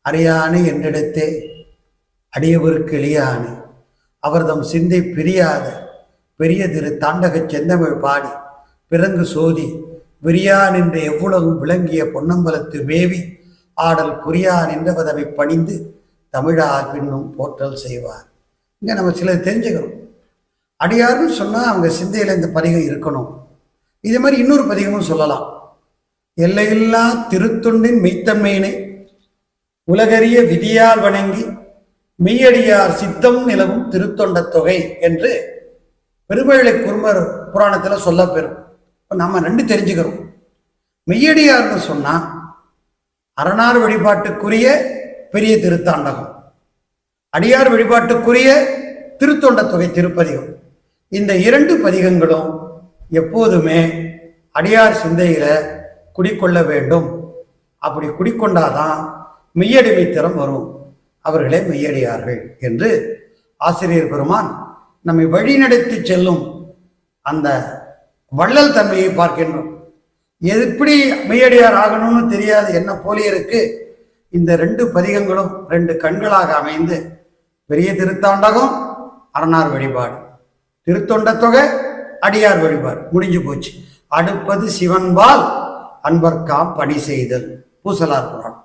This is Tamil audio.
அறியானை என்றிடத்தே அடியவருக்கு எளியானே அவர்தம் சிந்தை பிரியாத பெரிய திரு தாண்டகச் செந்தமிழ் பாடி பிறங்கு சோதி விரியான் என்று எவ்வளவும் விளங்கிய பொன்னம்பலத்து மேவி ஆடல் புரியான் என்றவதவை பணிந்து தமிழார் பின்னும் போற்றல் செய்வார். இங்கே நம்ம சிலர் தெரிஞ்சுக்கிறோம். அடியார்னு சொன்னால் அவங்க சிந்தையில் இந்த பதிகம் இருக்கணும். இது மாதிரி இன்னொரு பதிகமும் சொல்லலாம். எல்லையில்லா திருத்தொண்டின் மெய்த்தன்மையினை உலகறிய விதியால் வணங்கி மெய்யடியார் சித்தம் நிலவும் திருத்தொண்ட தொகை என்று பெருமழை குறுமர் புராணத்தில் சொல்லப்பெறும். இப்போ நம்ம ரெண்டு தெரிஞ்சுக்கிறோம். மெய்யடியார்னு சொன்னால் அரணார் வழிபாட்டுக்குரிய பெரிய திருத்தாண்டகம், அடியார் வழிபாட்டுக்குரிய திருத்தொண்ட தொகை திருப்பதிகம். இந்த இரண்டு பதிகங்களும் எப்போதுமே அடியார் சிந்தையில் குடிக்கொள்ள வேண்டும். அப்படி குடிக்கொண்டாதான் மெய்யடிமைத்தரம் வரும். அவர்களே மெய்யடியார்கள் என்று ஆசிரியர் பெருமான் நம்மை வழிநடத்தி செல்லும் அந்த வள்ளல் தன்மையை பார்க்கின்றோம். எப்படி மெய்யடியார் ஆகணும்னு தெரியாது என்ன போலியருக்கு இந்த ரெண்டு பதிகங்களும் ரெண்டு கண்களாக அமைந்து பெரிய திருத்தாண்டகம் அரணார் வழிபாடு, திருத்தொண்ட தொகை அடியார் வழிபாடு முடிஞ்சு போச்சு. அடுப்பது சிவன்பால் அன்பர்காம் பணி செய்தல் பூசலார் புராணம்.